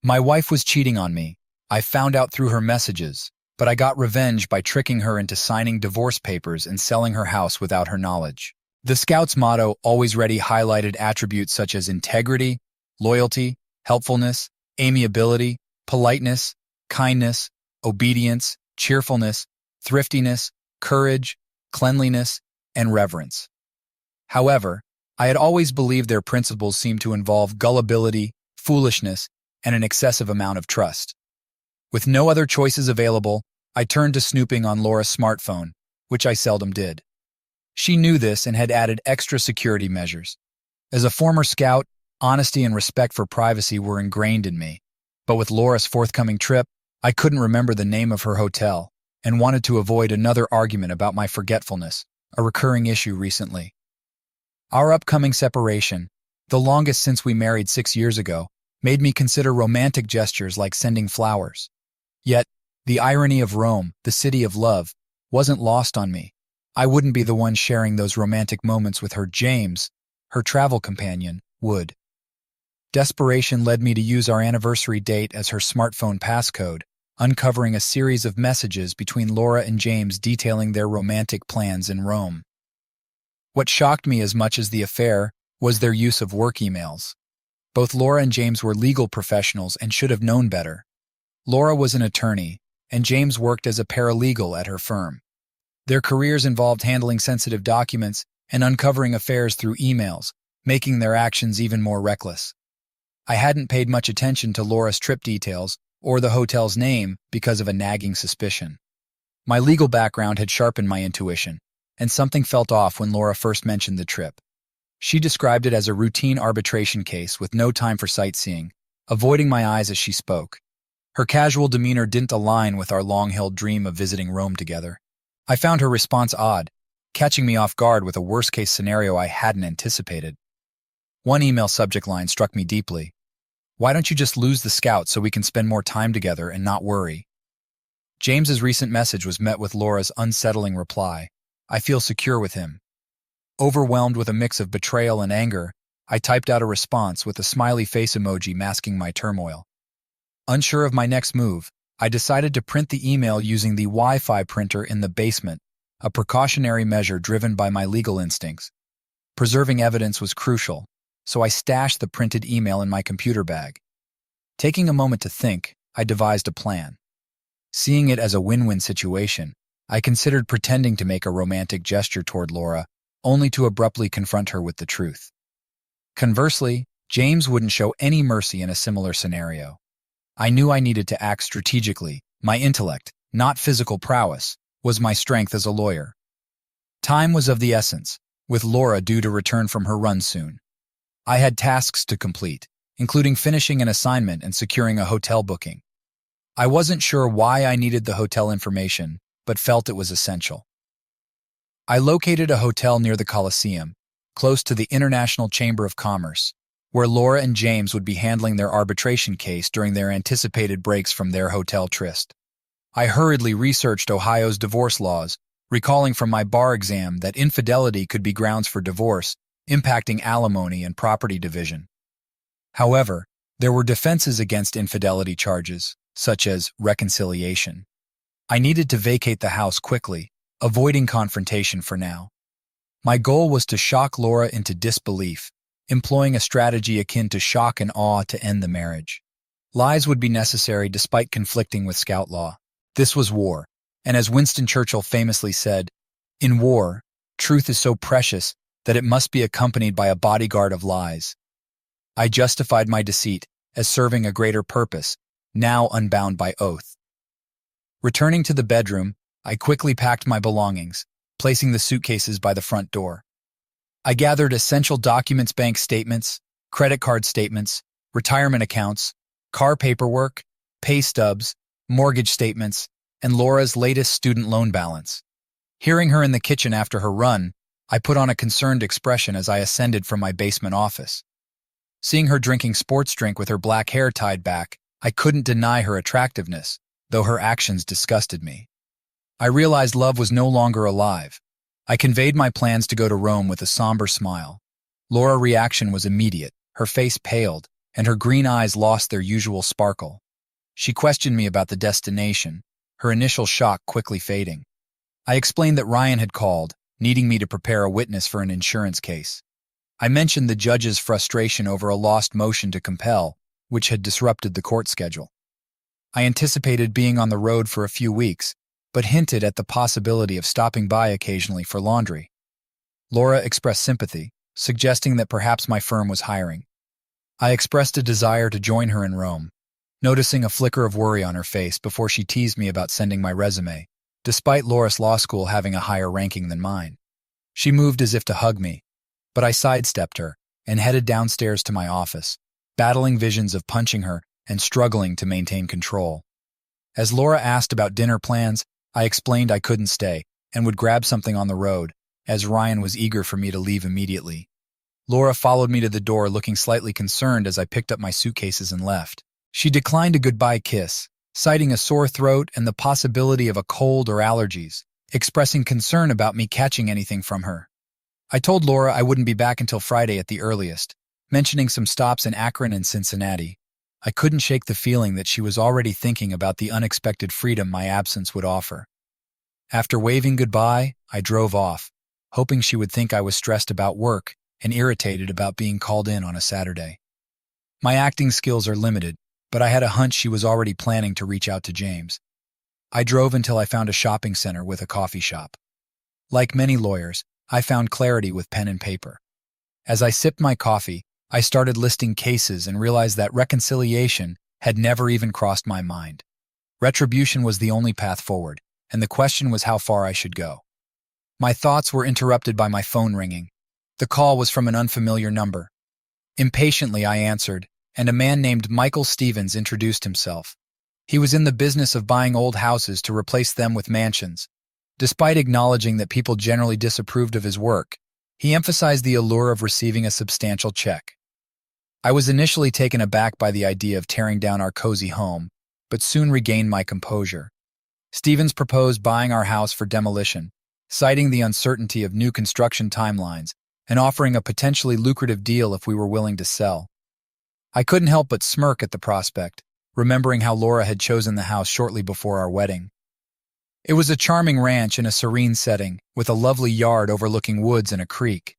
My wife was cheating on me. I found out through her messages, but I got revenge by tricking her into signing divorce papers and selling her house without her knowledge. The Scouts' motto, always ready, highlighted attributes such as integrity, loyalty, helpfulness, amiability, politeness, kindness, obedience, cheerfulness, thriftiness, courage, cleanliness, and reverence. However, I had always believed their principles seemed to involve gullibility, foolishness, and an excessive amount of trust. With no other choices available, I turned to snooping on Laura's smartphone, which I seldom did. She knew this and had added extra security measures. As a former scout, honesty and respect for privacy were ingrained in me, but with Laura's forthcoming trip, I couldn't remember the name of her hotel and wanted to avoid another argument about my forgetfulness, a recurring issue recently. Our upcoming separation, the longest since we married 6 years ago, made me consider romantic gestures like sending flowers. Yet, the irony of Rome, the city of love, wasn't lost on me. I wouldn't be the one sharing those romantic moments with her. James, her travel companion, would. Desperation led me to use our anniversary date as her smartphone passcode, uncovering a series of messages between Laura and James detailing their romantic plans in Rome. What shocked me as much as the affair was their use of work emails. Both Laura and James were legal professionals and should have known better. Laura was an attorney, and James worked as a paralegal at her firm. Their careers involved handling sensitive documents and uncovering affairs through emails, making their actions even more reckless. I hadn't paid much attention to Laura's trip details or the hotel's name because of a nagging suspicion. My legal background had sharpened my intuition, and something felt off when Laura first mentioned the trip. She described it as a routine arbitration case with no time for sightseeing, avoiding my eyes as she spoke. Her casual demeanor didn't align with our long-held dream of visiting Rome together. I found her response odd, catching me off guard with a worst-case scenario I hadn't anticipated. One email subject line struck me deeply. "Why don't you just lose the Scout so we can spend more time together and not worry?" James's recent message was met with Laura's unsettling reply. "I feel secure with him." Overwhelmed with a mix of betrayal and anger, I typed out a response with a smiley face emoji masking my turmoil. Unsure of my next move, I decided to print the email using the Wi-Fi printer in the basement, a precautionary measure driven by my legal instincts. Preserving evidence was crucial, so I stashed the printed email in my computer bag. Taking a moment to think, I devised a plan. Seeing it as a win-win situation, I considered pretending to make a romantic gesture toward Laura, only to abruptly confront her with the truth. Conversely, James wouldn't show any mercy in a similar scenario. I knew I needed to act strategically. My intellect, not physical prowess, was my strength as a lawyer. Time was of the essence, with Laura due to return from her run soon. I had tasks to complete, including finishing an assignment and securing a hotel booking. I wasn't sure why I needed the hotel information, but felt it was essential. I located a hotel near the Colosseum, close to the International Chamber of Commerce, where Laura and James would be handling their arbitration case during their anticipated breaks from their hotel tryst. I hurriedly researched Ohio's divorce laws, recalling from my bar exam that infidelity could be grounds for divorce, impacting alimony and property division. However, there were defenses against infidelity charges, such as reconciliation. I needed to vacate the house quickly, avoiding confrontation for now. My goal was to shock Laura into disbelief, employing a strategy akin to shock and awe to end the marriage. Lies would be necessary despite conflicting with Scout law. This was war, and as Winston Churchill famously said, "In war, truth is so precious that it must be accompanied by a bodyguard of lies." I justified my deceit as serving a greater purpose, now unbound by oath. Returning to the bedroom, I quickly packed my belongings, placing the suitcases by the front door. I gathered essential documents, bank statements, credit card statements, retirement accounts, car paperwork, pay stubs, mortgage statements, and Laura's latest student loan balance. Hearing her in the kitchen after her run, I put on a concerned expression as I ascended from my basement office. Seeing her drinking sports drink with her black hair tied back, I couldn't deny her attractiveness, though her actions disgusted me. I realized love was no longer alive. I conveyed my plans to go to Rome with a somber smile. Laura's reaction was immediate. Her face paled, and her green eyes lost their usual sparkle. She questioned me about the destination, her initial shock quickly fading. I explained that Ryan had called, needing me to prepare a witness for an insurance case. I mentioned the judge's frustration over a lost motion to compel, which had disrupted the court schedule. I anticipated being on the road for a few weeks, but hinted at the possibility of stopping by occasionally for laundry. Laura expressed sympathy, suggesting that perhaps my firm was hiring. I expressed a desire to join her in Rome, noticing a flicker of worry on her face before she teased me about sending my resume, despite Loras Law School having a higher ranking than mine. She moved as if to hug me, but I sidestepped her and headed downstairs to my office, battling visions of punching her and struggling to maintain control. As Laura asked about dinner plans, I explained I couldn't stay and would grab something on the road, as Ryan was eager for me to leave immediately. Laura followed me to the door looking slightly concerned as I picked up my suitcases and left. She declined a goodbye kiss, citing a sore throat and the possibility of a cold or allergies, expressing concern about me catching anything from her. I told Laura I wouldn't be back until Friday at the earliest, mentioning some stops in Akron and Cincinnati. I couldn't shake the feeling that she was already thinking about the unexpected freedom my absence would offer. After waving goodbye, I drove off, hoping she would think I was stressed about work and irritated about being called in on a Saturday. My acting skills are limited, but I had a hunch she was already planning to reach out to James. I drove until I found a shopping center with a coffee shop. Like many lawyers, I found clarity with pen and paper. As I sipped my coffee, I started listing cases and realized that reconciliation had never even crossed my mind. Retribution was the only path forward, and the question was how far I should go. My thoughts were interrupted by my phone ringing. The call was from an unfamiliar number. Impatiently, I answered, and a man named Michael Stevens introduced himself. He was in the business of buying old houses to replace them with mansions. Despite acknowledging that people generally disapproved of his work, he emphasized the allure of receiving a substantial check. I was initially taken aback by the idea of tearing down our cozy home, but soon regained my composure. Stevens proposed buying our house for demolition, citing the uncertainty of new construction timelines and offering a potentially lucrative deal if we were willing to sell. I couldn't help but smirk at the prospect, remembering how Laura had chosen the house shortly before our wedding. It was a charming ranch in a serene setting, with a lovely yard overlooking woods and a creek.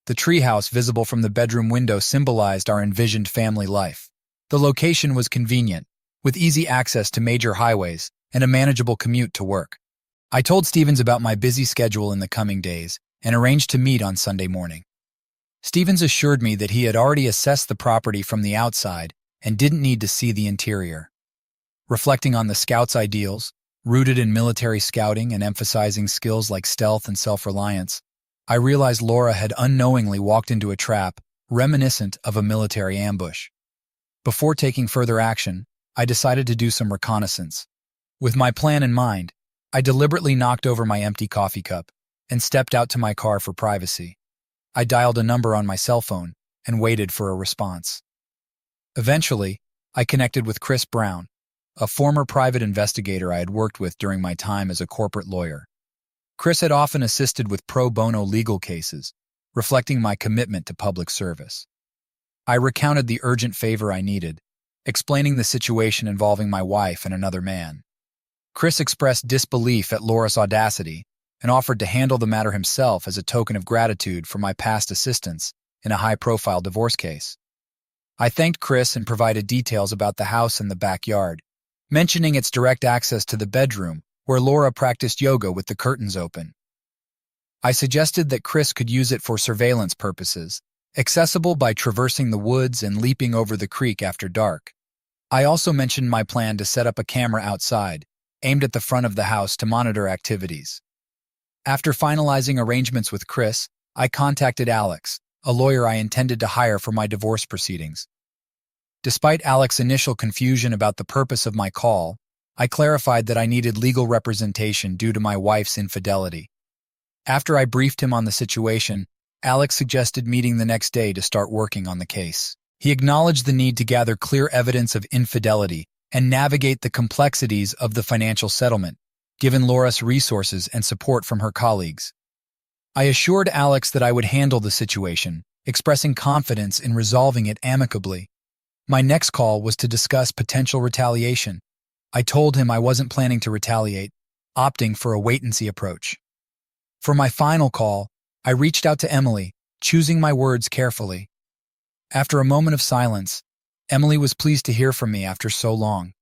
The treehouse visible from the bedroom window symbolized our envisioned family life. The location was convenient, with easy access to major highways and a manageable commute to work. I told Stevens about my busy schedule in the coming days and arranged to meet on Sunday morning. Stevens assured me that he had already assessed the property from the outside and didn't need to see the interior. Reflecting on the Scouts' ideals, rooted in military scouting and emphasizing skills like stealth and self-reliance, I realized Laura had unknowingly walked into a trap reminiscent of a military ambush. Before taking further action, I decided to do some reconnaissance. With my plan in mind, I deliberately knocked over my empty coffee cup and stepped out to my car for privacy. I dialed a number on my cell phone and waited for a response. Eventually, I connected with Chris Brown, a former private investigator I had worked with during my time as a corporate lawyer. Chris had often assisted with pro bono legal cases, reflecting my commitment to public service. I recounted the urgent favor I needed, explaining the situation involving my wife and another man. Chris expressed disbelief at Laura's audacity and offered to handle the matter himself as a token of gratitude for my past assistance in a high-profile divorce case. I thanked Chris and provided details about the house and the backyard, mentioning its direct access to the bedroom where Laura practiced yoga with the curtains open. I suggested that Chris could use it for surveillance purposes, accessible by traversing the woods and leaping over the creek after dark. I also mentioned my plan to set up a camera outside, aimed at the front of the house to monitor activities. After finalizing arrangements with Chris, I contacted Alex, a lawyer I intended to hire for my divorce proceedings. Despite Alex's initial confusion about the purpose of my call, I clarified that I needed legal representation due to my wife's infidelity. After I briefed him on the situation, Alex suggested meeting the next day to start working on the case. He acknowledged the need to gather clear evidence of infidelity and navigate the complexities of the financial settlement, given Laura's resources and support from her colleagues. I assured Alex that I would handle the situation, expressing confidence in resolving it amicably. My next call was to discuss potential retaliation. I told him I wasn't planning to retaliate, opting for a wait-and-see approach. For my final call, I reached out to Emily, choosing my words carefully. After a moment of silence, Emily was pleased to hear from me after so long.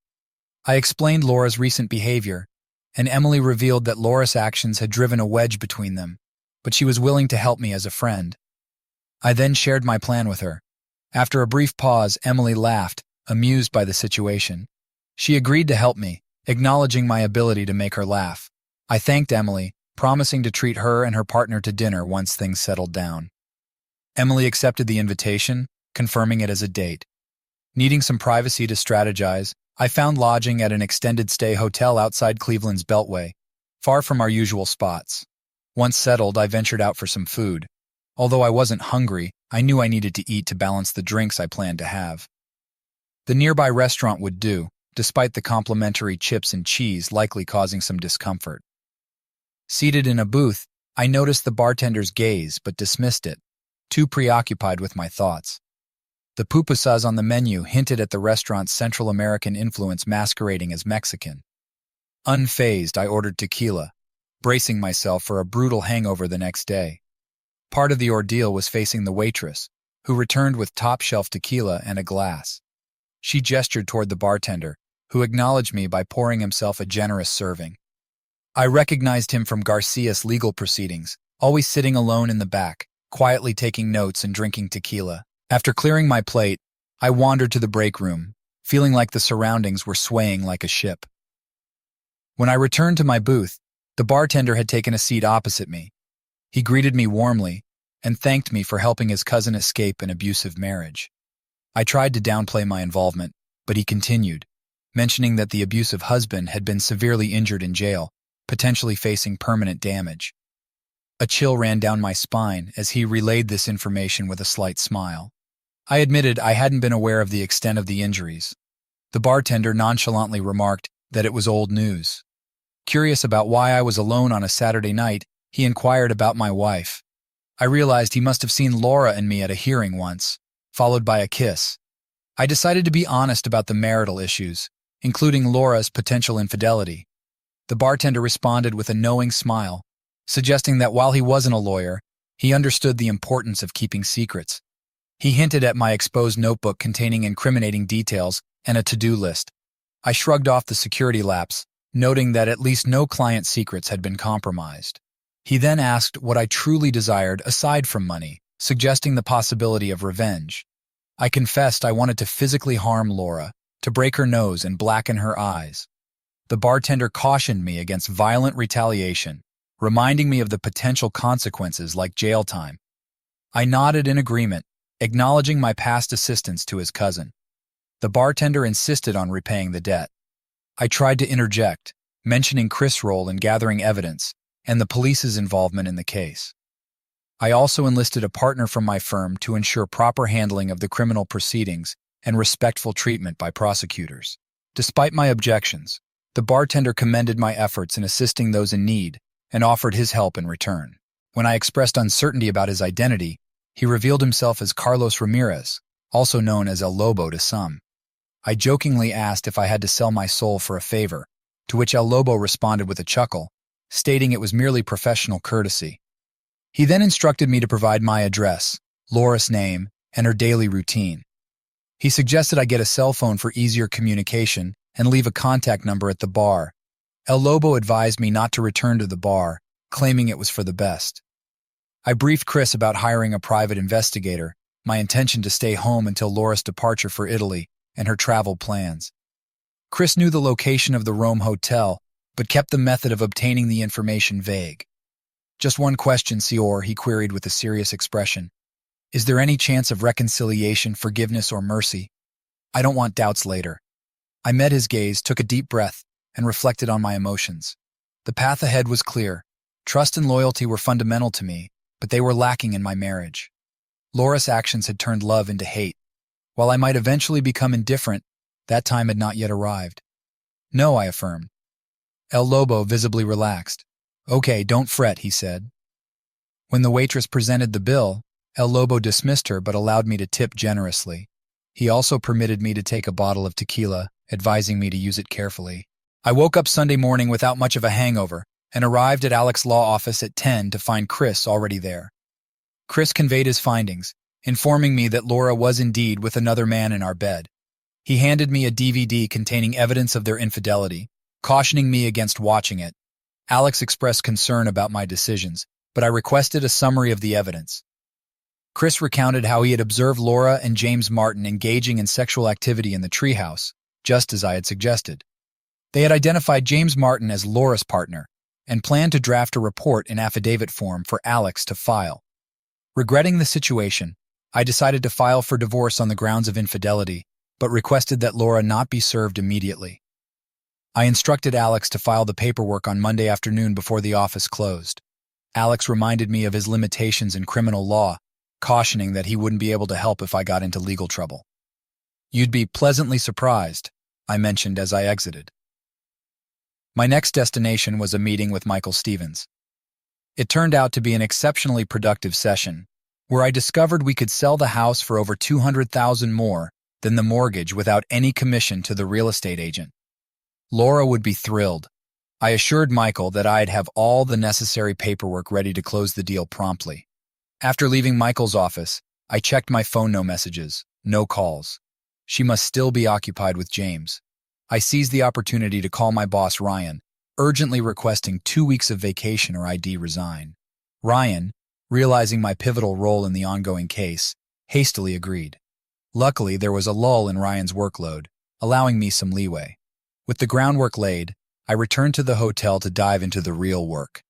I explained Laura's recent behavior, and Emily revealed that Laura's actions had driven a wedge between them, but she was willing to help me as a friend. I then shared my plan with her. After a brief pause, Emily laughed, amused by the situation. She agreed to help me, acknowledging my ability to make her laugh. I thanked Emily, promising to treat her and her partner to dinner once things settled down. Emily accepted the invitation, confirming it as a date. Needing some privacy to strategize, I found lodging at an extended-stay hotel outside Cleveland's Beltway, far from our usual spots. Once settled, I ventured out for some food. Although I wasn't hungry, I knew I needed to eat to balance the drinks I planned to have. The nearby restaurant would do, despite the complimentary chips and cheese likely causing some discomfort. Seated in a booth, I noticed the bartender's gaze but dismissed it, too preoccupied with my thoughts. The pupusas on the menu hinted at the restaurant's Central American influence masquerading as Mexican. Unfazed, I ordered tequila, bracing myself for a brutal hangover the next day. Part of the ordeal was facing the waitress, who returned with top-shelf tequila and a glass. She gestured toward the bartender, who acknowledged me by pouring himself a generous serving. I recognized him from Garcia's legal proceedings, always sitting alone in the back, quietly taking notes and drinking tequila. After clearing my plate, I wandered to the break room, feeling like the surroundings were swaying like a ship. When I returned to my booth, the bartender had taken a seat opposite me. He greeted me warmly and thanked me for helping his cousin escape an abusive marriage. I tried to downplay my involvement, but he continued, mentioning that the abusive husband had been severely injured in jail, potentially facing permanent damage. A chill ran down my spine as he relayed this information with a slight smile. I admitted I hadn't been aware of the extent of the injuries. The bartender nonchalantly remarked that it was old news. Curious about why I was alone on a Saturday night, he inquired about my wife. I realized he must have seen Laura and me at a hearing once, followed by a kiss. I decided to be honest about the marital issues, including Laura's potential infidelity. The bartender responded with a knowing smile, suggesting that while he wasn't a lawyer, he understood the importance of keeping secrets. He hinted at my exposed notebook containing incriminating details and a to-do list. I shrugged off the security lapse, noting that at least no client secrets had been compromised. He then asked what I truly desired aside from money, suggesting the possibility of revenge. I confessed I wanted to physically harm Laura, to break her nose and blacken her eyes. The bartender cautioned me against violent retaliation, reminding me of the potential consequences like jail time. I nodded in agreement, acknowledging my past assistance to his cousin. The bartender insisted on repaying the debt. I tried to interject, mentioning Chris' role in gathering evidence and the police's involvement in the case. I also enlisted a partner from my firm to ensure proper handling of the criminal proceedings and respectful treatment by prosecutors. Despite my objections, the bartender commended my efforts in assisting those in need and offered his help in return. When I expressed uncertainty about his identity, he revealed himself as Carlos Ramirez, also known as El Lobo to some. I jokingly asked if I had to sell my soul for a favor, to which El Lobo responded with a chuckle, stating it was merely professional courtesy. He then instructed me to provide my address, Laura's name, and her daily routine. He suggested I get a cell phone for easier communication and leave a contact number at the bar. El Lobo advised me not to return to the bar, claiming it was for the best. I briefed Chris about hiring a private investigator, my intention to stay home until Laura's departure for Italy, and her travel plans. Chris knew the location of the Rome hotel, but kept the method of obtaining the information vague. "Just one question, Signor," he queried with a serious expression. "Is there any chance of reconciliation, forgiveness, or mercy? I don't want doubts later." I met his gaze, took a deep breath, and reflected on my emotions. The path ahead was clear. Trust and loyalty were fundamental to me, but they were lacking in my marriage. Laura's actions had turned love into hate. While I might eventually become indifferent, that time had not yet arrived. "No," I affirmed. El Lobo visibly relaxed. "Okay, don't fret," he said. When the waitress presented the bill, El Lobo dismissed her but allowed me to tip generously. He also permitted me to take a bottle of tequila, advising me to use it carefully. I woke up Sunday morning without much of a hangover and arrived at Alex's law office at 10 to find Chris already there. Chris conveyed his findings, informing me that Laura was indeed with another man in our bed. He handed me a DVD containing evidence of their infidelity, cautioning me against watching it. Alex expressed concern about my decisions, but I requested a summary of the evidence. Chris recounted how he had observed Laura and James Martin engaging in sexual activity in the treehouse, just as I had suggested. They had identified James Martin as Laura's partner and planned to draft a report in affidavit form for Alex to file. Regretting the situation, I decided to file for divorce on the grounds of infidelity, but requested that Laura not be served immediately. I instructed Alex to file the paperwork on Monday afternoon before the office closed. Alex reminded me of his limitations in criminal law, cautioning that he wouldn't be able to help if I got into legal trouble. "You'd be pleasantly surprised," I mentioned as I exited. My next destination was a meeting with Michael Stevens. It turned out to be an exceptionally productive session, where I discovered we could sell the house for over $200,000 more than the mortgage without any commission to the real estate agent. Laura would be thrilled. I assured Michael that I'd have all the necessary paperwork ready to close the deal promptly. After leaving Michael's office, I checked my phone. No messages, no calls. She must still be occupied with James. I seized the opportunity to call my boss, Ryan, urgently requesting 2 weeks of vacation or I'd resign. Ryan, realizing my pivotal role in the ongoing case, hastily agreed. Luckily, there was a lull in Ryan's workload, allowing me some leeway. With the groundwork laid, I returned to the hotel to dive into the real work.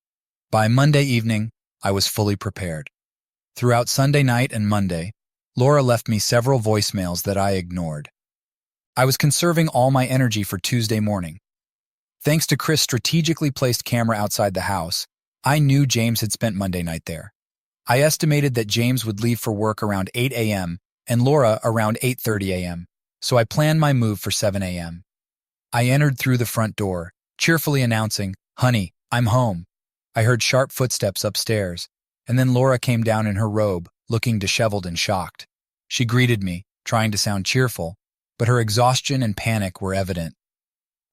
By Monday evening, I was fully prepared. Throughout Sunday night and Monday, Laura left me several voicemails that I ignored. I was conserving all my energy for Tuesday morning. Thanks to Chris' strategically placed camera outside the house, I knew James had spent Monday night there. I estimated that James would leave for work around 8 a.m. and Laura around 8:30 a.m., so I planned my move for 7 a.m. I entered through the front door, cheerfully announcing, "Honey, I'm home." I heard sharp footsteps upstairs, and then Laura came down in her robe, looking disheveled and shocked. She greeted me, trying to sound cheerful, but her exhaustion and panic were evident.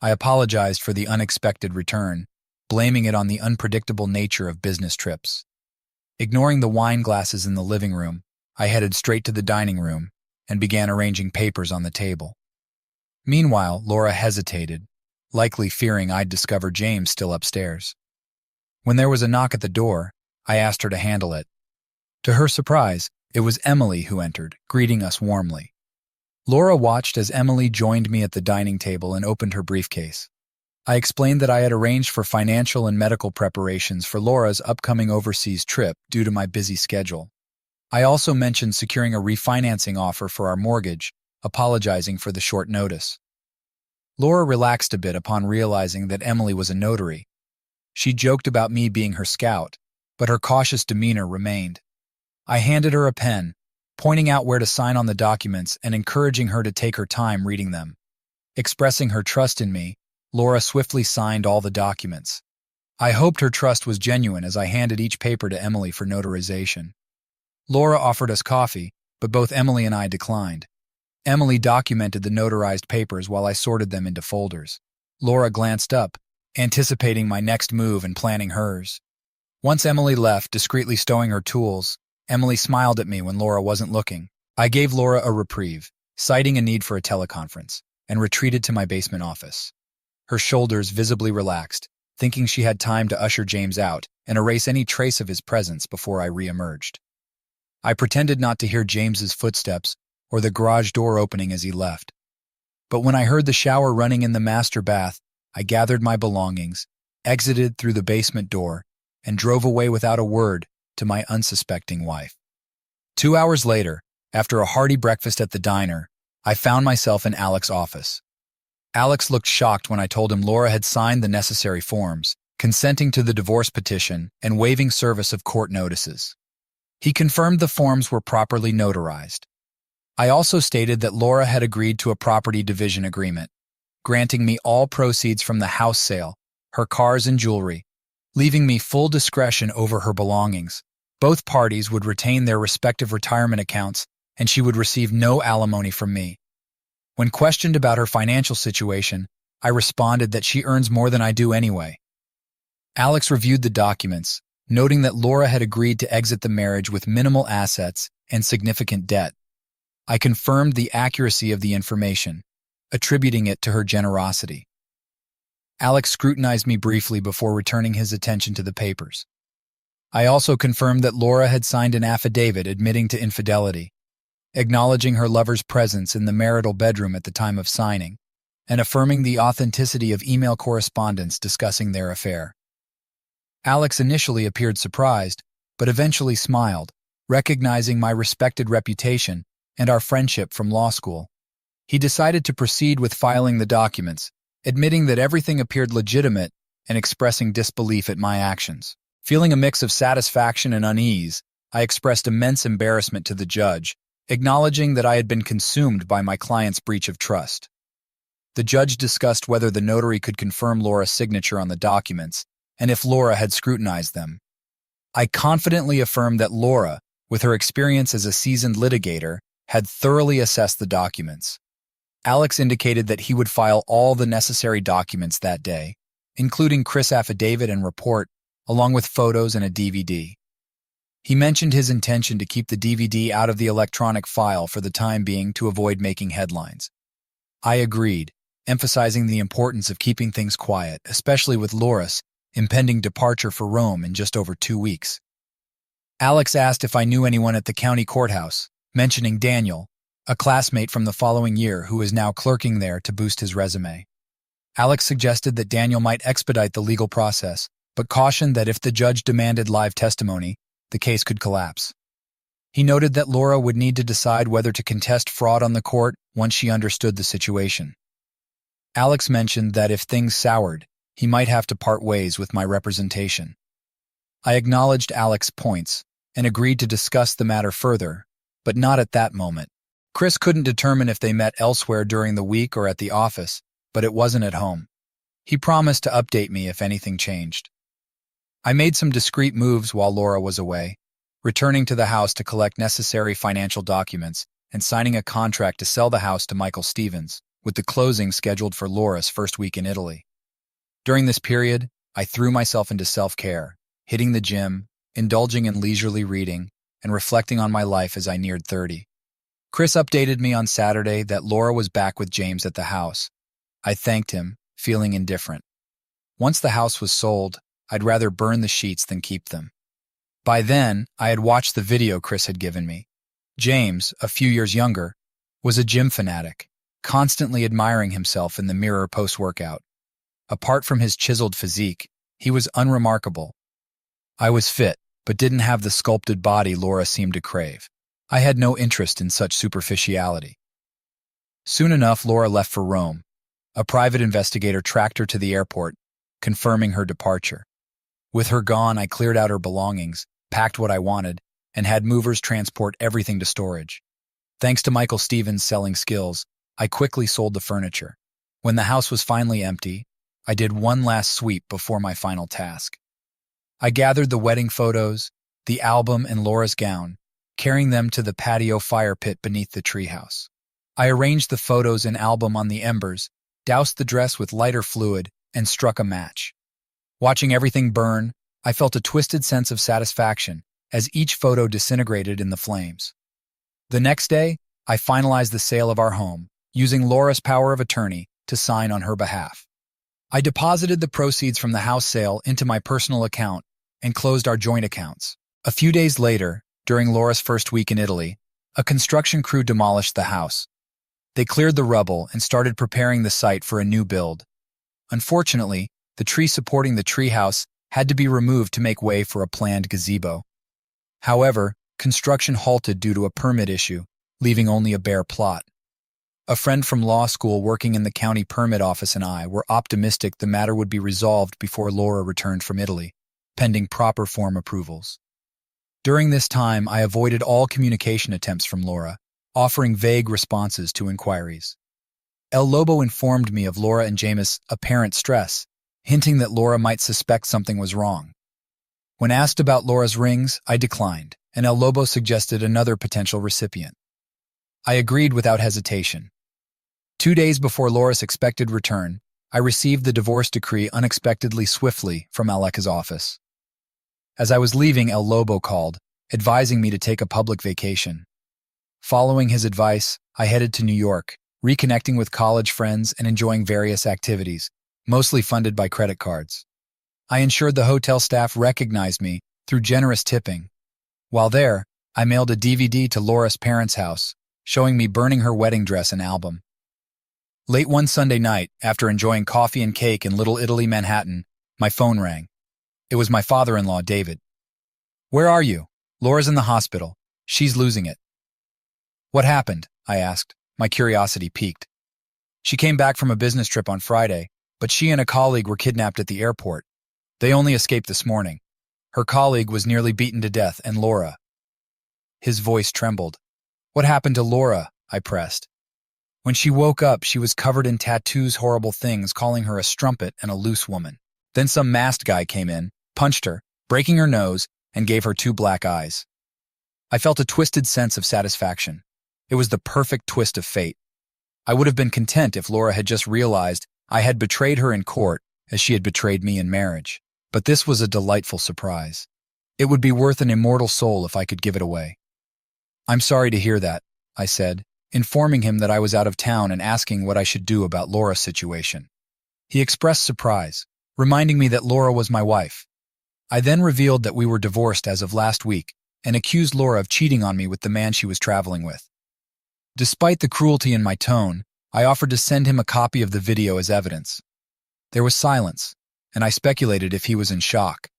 I apologized for the unexpected return, blaming it on the unpredictable nature of business trips. Ignoring the wine glasses in the living room, I headed straight to the dining room and began arranging papers on the table. Meanwhile, Laura hesitated, likely fearing I'd discover James still upstairs. When there was a knock at the door, I asked her to handle it. To her surprise, it was Emily who entered, greeting us warmly. Laura watched as Emily joined me at the dining table and opened her briefcase. I explained that I had arranged for financial and medical preparations for Laura's upcoming overseas trip due to my busy schedule. I also mentioned securing a refinancing offer for our mortgage, apologizing for the short notice. Laura relaxed a bit upon realizing that Emily was a notary. She joked about me being her scout, but her cautious demeanor remained. I handed her a pen, pointing out where to sign on the documents and encouraging her to take her time reading them. Expressing her trust in me, Laura swiftly signed all the documents. I hoped her trust was genuine as I handed each paper to Emily for notarization. Laura offered us coffee, but both Emily and I declined. Emily documented the notarized papers while I sorted them into folders. Laura glanced up, anticipating my next move and planning hers. Once Emily left, discreetly stowing her tools, Emily smiled at me when Laura wasn't looking. I gave Laura a reprieve, citing a need for a teleconference, and retreated to my basement office. Her shoulders visibly relaxed, thinking she had time to usher James out and erase any trace of his presence before I re-emerged. I pretended not to hear James's footsteps or the garage door opening as he left. But when I heard the shower running in the master bath, I gathered my belongings, exited through the basement door, and drove away without a word to my unsuspecting wife. 2 hours later, after a hearty breakfast at the diner, I found myself in Alex's office. Alex looked shocked when I told him Laura had signed the necessary forms, consenting to the divorce petition and waiving service of court notices. He confirmed the forms were properly notarized. I also stated that Laura had agreed to a property division agreement, granting me all proceeds from the house sale, her cars and jewelry, leaving me full discretion over her belongings. Both parties would retain their respective retirement accounts and she would receive no alimony from me. When questioned about her financial situation, I responded that she earns more than I do anyway. Alex reviewed the documents, noting that Laura had agreed to exit the marriage with minimal assets and significant debt. I confirmed the accuracy of the information, attributing it to her generosity. Alex scrutinized me briefly before returning his attention to the papers. I also confirmed that Laura had signed an affidavit admitting to infidelity, acknowledging her lover's presence in the marital bedroom at the time of signing, and affirming the authenticity of email correspondence discussing their affair. Alex initially appeared surprised, but eventually smiled, recognizing my respected reputation and our friendship from law school. He decided to proceed with filing the documents, admitting that everything appeared legitimate and expressing disbelief at my actions. Feeling a mix of satisfaction and unease, I expressed immense embarrassment to the judge, acknowledging that I had been consumed by my client's breach of trust. The judge discussed whether the notary could confirm Laura's signature on the documents and if Laura had scrutinized them. I confidently affirmed that Laura, with her experience as a seasoned litigator, had thoroughly assessed the documents. Alex indicated that he would file all the necessary documents that day, including Chris' affidavit and report, along with photos and a DVD. He mentioned his intention to keep the DVD out of the electronic file for the time being to avoid making headlines. I agreed, emphasizing the importance of keeping things quiet, especially with Laura's impending departure for Rome in just over 2 weeks. Alex asked if I knew anyone at the county courthouse, mentioning Daniel, a classmate from the following year who is now clerking there to boost his resume. Alex suggested that Daniel might expedite the legal process, but cautioned that if the judge demanded live testimony, the case could collapse. He noted that Laura would need to decide whether to contest fraud on the court once she understood the situation. Alex mentioned that if things soured, he might have to part ways with my representation. I acknowledged Alex's points and agreed to discuss the matter further, but not at that moment. Chris couldn't determine if they met elsewhere during the week or at the office, but it wasn't at home. He promised to update me if anything changed. I made some discreet moves while Laura was away, returning to the house to collect necessary financial documents and signing a contract to sell the house to Michael Stevens, with the closing scheduled for Laura's first week in Italy. During this period, I threw myself into self-care, hitting the gym, indulging in leisurely reading, and reflecting on my life as I neared 30. Chris updated me on Saturday that Laura was back with James at the house. I thanked him, feeling indifferent. Once the house was sold, I'd rather burn the sheets than keep them. By then, I had watched the video Chris had given me. James, a few years younger, was a gym fanatic, constantly admiring himself in the mirror post-workout. Apart from his chiseled physique, he was unremarkable. I was fit, but didn't have the sculpted body Laura seemed to crave. I had no interest in such superficiality. Soon enough, Laura left for Rome. A private investigator tracked her to the airport, confirming her departure. With her gone, I cleared out her belongings, packed what I wanted, and had movers transport everything to storage. Thanks to Michael Stevens' selling skills, I quickly sold the furniture. When the house was finally empty, I did one last sweep before my final task. I gathered the wedding photos, the album, and Laura's gown, carrying them to the patio fire pit beneath the treehouse. I arranged the photos and album on the embers, doused the dress with lighter fluid, and struck a match. Watching everything burn, I felt a twisted sense of satisfaction as each photo disintegrated in the flames. The next day, I finalized the sale of our home, using Laura's power of attorney to sign on her behalf. I deposited the proceeds from the house sale into my personal account and closed our joint accounts. A few days later, during Laura's first week in Italy, a construction crew demolished the house. They cleared the rubble and started preparing the site for a new build. Unfortunately, the tree supporting the treehouse had to be removed to make way for a planned gazebo. However, construction halted due to a permit issue, leaving only a bare plot. A friend from law school working in the county permit office and I were optimistic the matter would be resolved before Laura returned from Italy, pending proper form approvals. During this time, I avoided all communication attempts from Laura, offering vague responses to inquiries. El Lobo informed me of Laura and James' apparent stress, hinting that Laura might suspect something was wrong. When asked about Laura's rings, I declined, and El Lobo suggested another potential recipient. I agreed without hesitation. 2 days before Laura's expected return, I received the divorce decree unexpectedly swiftly from Aleka's office. As I was leaving, El Lobo called, advising me to take a public vacation. Following his advice, I headed to New York, reconnecting with college friends and enjoying various activities, mostly funded by credit cards. I ensured the hotel staff recognized me through generous tipping. While there, I mailed a DVD to Laura's parents' house, showing me burning her wedding dress and album. Late one Sunday night, after enjoying coffee and cake in Little Italy, Manhattan, my phone rang. It was my father-in-law, David. "Where are you?" "Laura's in the hospital. She's losing it." "What happened?" I asked, my curiosity piqued. "She came back from a business trip on Friday, but she and a colleague were kidnapped at the airport. They only escaped this morning. Her colleague was nearly beaten to death, and Laura—" His voice trembled. "What happened to Laura?" I pressed. "When she woke up, she was covered in tattoos, horrible things, calling her a strumpet and a loose woman. Then some masked guy came in, punched her, breaking her nose, and gave her 2 black eyes." I felt a twisted sense of satisfaction. It was the perfect twist of fate. I would have been content if Laura had just realized I had betrayed her in court as she had betrayed me in marriage. But this was a delightful surprise. It would be worth an immortal soul if I could give it away. "I'm sorry to hear that," I said, informing him that I was out of town and asking what I should do about Laura's situation. He expressed surprise, reminding me that Laura was my wife. I then revealed that we were divorced as of last week and accused Laura of cheating on me with the man she was traveling with. Despite the cruelty in my tone, I offered to send him a copy of the video as evidence. There was silence, and I speculated if he was in shock.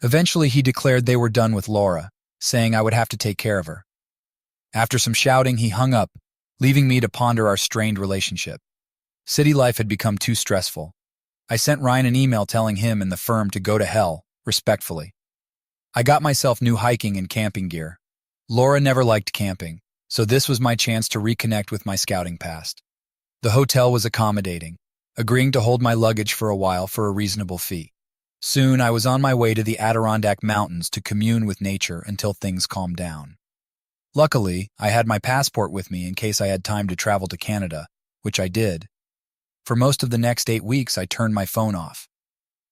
Eventually, he declared they were done with Laura, saying I would have to take care of her. After some shouting, he hung up, leaving me to ponder our strained relationship. City life had become too stressful. I sent Ryan an email telling him and the firm to go to hell, respectfully. I got myself new hiking and camping gear. Laura never liked camping, so this was my chance to reconnect with my scouting past. The hotel was accommodating, agreeing to hold my luggage for a while for a reasonable fee. Soon, I was on my way to the Adirondack Mountains to commune with nature until things calmed down. Luckily, I had my passport with me in case I had time to travel to Canada, which I did. For most of the next 8 weeks, I turned my phone off.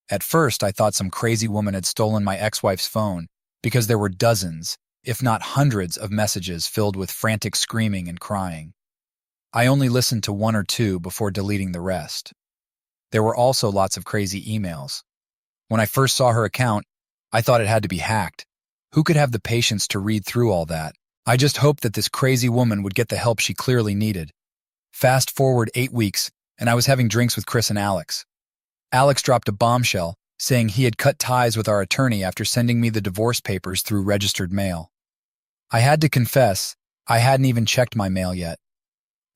At first, I thought some crazy woman had stolen my ex-wife's phone because there were dozens, if not hundreds, of messages filled with frantic screaming and crying. I only listened to 1 or 2 before deleting the rest. There were also lots of crazy emails. When I first saw her account, I thought it had to be hacked. Who could have the patience to read through all that? I just hoped that this crazy woman would get the help she clearly needed. Fast forward 8 weeks, and I was having drinks with Chris and Alex. Alex dropped a bombshell, saying he had cut ties with our attorney after sending me the divorce papers through registered mail. I had to confess, I hadn't even checked my mail yet.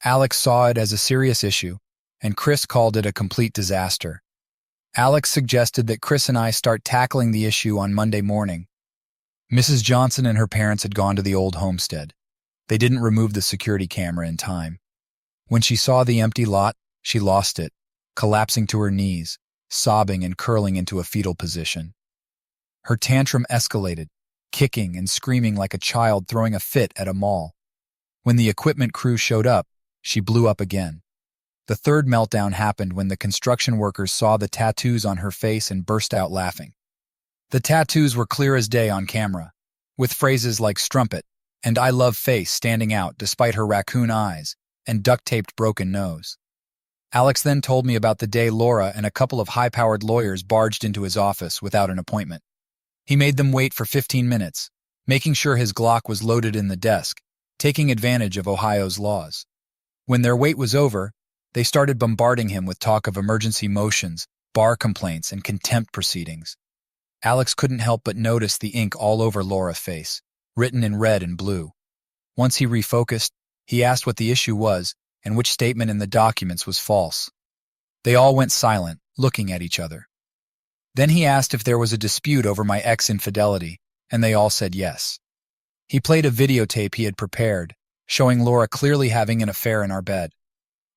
Alex saw it as a serious issue, and Chris called it a complete disaster. Alex suggested that Chris and I start tackling the issue on Monday morning. Mrs. Johnson and her parents had gone to the old homestead. They didn't remove the security camera in time. When she saw the empty lot, she lost it, collapsing to her knees, sobbing and curling into a fetal position. Her tantrum escalated, kicking and screaming like a child throwing a fit at a mall. When the equipment crew showed up, she blew up again. The third meltdown happened when the construction workers saw the tattoos on her face and burst out laughing. The tattoos were clear as day on camera, with phrases like strumpet and I love face standing out despite her raccoon eyes and duct-taped broken nose. Alex then told me about the day Laura and a couple of high-powered lawyers barged into his office without an appointment. He made them wait for 15 minutes, making sure his Glock was loaded in the desk, taking advantage of Ohio's laws. When their wait was over, they started bombarding him with talk of emergency motions, bar complaints, and contempt proceedings. Alex couldn't help but notice the ink all over Laura's face, written in red and blue. Once he refocused, he asked what the issue was and which statement in the documents was false. They all went silent, looking at each other. Then he asked if there was a dispute over my ex-infidelity, and they all said yes. He played a videotape he had prepared, showing Laura clearly having an affair in our bed.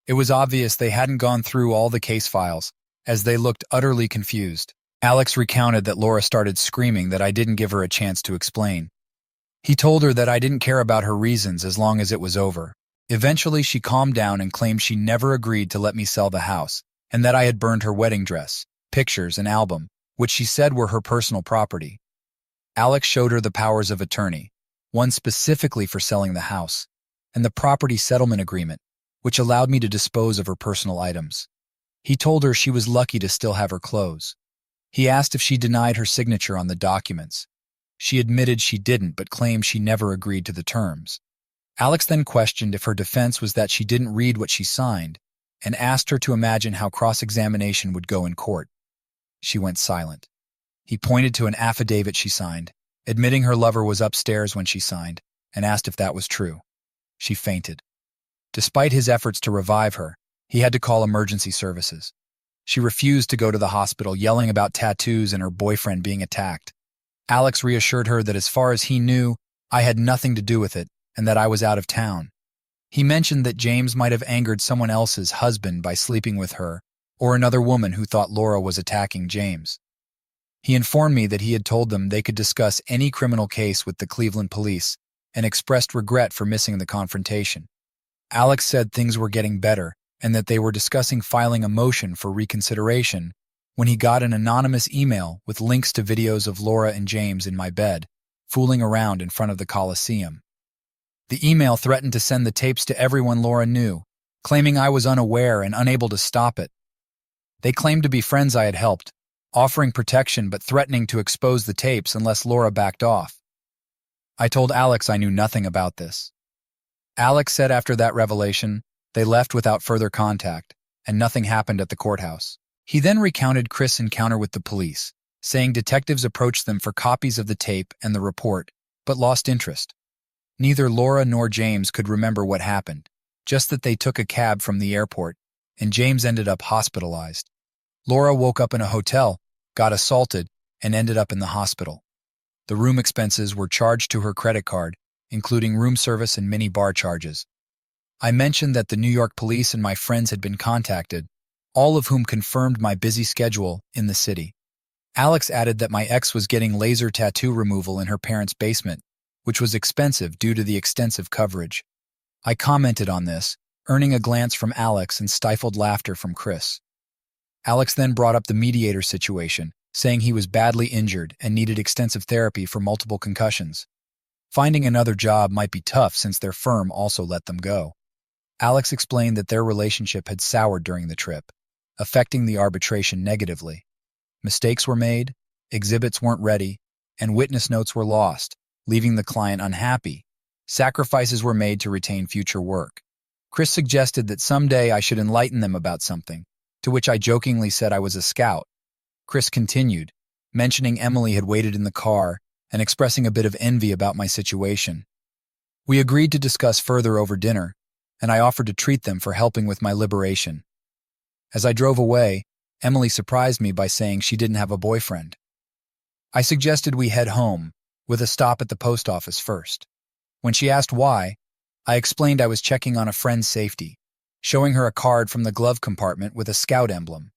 It was obvious they hadn't gone through all the case files, as they looked utterly confused. Alex recounted that Laura started screaming that I didn't give her a chance to explain. He told her that I didn't care about her reasons as long as it was over. Eventually, she calmed down and claimed she never agreed to let me sell the house, and that I had burned her wedding dress, pictures, and album, which she said were her personal property. Alex showed her the powers of attorney, one specifically for selling the house, and the property settlement agreement, which allowed me to dispose of her personal items. He told her she was lucky to still have her clothes. He asked if she denied her signature on the documents. She admitted she didn't, but claimed she never agreed to the terms. Alex then questioned if her defense was that she didn't read what she signed, and asked her to imagine how cross-examination would go in court. She went silent. He pointed to an affidavit she signed, admitting her lover was upstairs when she signed, and asked if that was true. She fainted. Despite his efforts to revive her, he had to call emergency services. She refused to go to the hospital, yelling about tattoos and her boyfriend being attacked. Alex reassured her that as far as he knew, I had nothing to do with it and that I was out of town. He mentioned that James might have angered someone else's husband by sleeping with her, or another woman who thought Laura was attacking James. He informed me that he had told them they could discuss any criminal case with the Cleveland police and expressed regret for missing the confrontation. Alex said things were getting better and that they were discussing filing a motion for reconsideration when he got an anonymous email with links to videos of Laura and James in my bed, fooling around in front of the Coliseum. The email threatened to send the tapes to everyone Laura knew, claiming I was unaware and unable to stop it. They claimed to be friends I had helped, offering protection but threatening to expose the tapes unless Laura backed off. I told Alex I knew nothing about this. Alex said after that revelation, they left without further contact, and nothing happened at the courthouse. He then recounted Chris' encounter with the police, saying detectives approached them for copies of the tape and the report, but lost interest. Neither Laura nor James could remember what happened, just that they took a cab from the airport, and James ended up hospitalized. Laura woke up in a hotel, got assaulted, and ended up in the hospital. The room expenses were charged to her credit card, including room service and mini bar charges. I mentioned that the New York police and my friends had been contacted, all of whom confirmed my busy schedule in the city. Alex added that my ex was getting laser tattoo removal in her parents' basement, which was expensive due to the extensive coverage. I commented on this, earning a glance from Alex and stifled laughter from Chris. Alex then brought up the mediator situation, saying he was badly injured and needed extensive therapy for multiple concussions. Finding another job might be tough since their firm also let them go. Alex explained that their relationship had soured during the trip, affecting the arbitration negatively. Mistakes were made, exhibits weren't ready, and witness notes were lost, leaving the client unhappy. Sacrifices were made to retain future work. Chris suggested that someday I should enlighten them about something, to which I jokingly said I was a scout. Chris continued, mentioning Emily had waited in the car and expressing a bit of envy about my situation. We agreed to discuss further over dinner, and I offered to treat them for helping with my liberation. As I drove away, Emily surprised me by saying she didn't have a boyfriend. I suggested we head home, with a stop at the post office first. When she asked why, I explained I was checking on a friend's safety, showing her a card from the glove compartment with a scout emblem.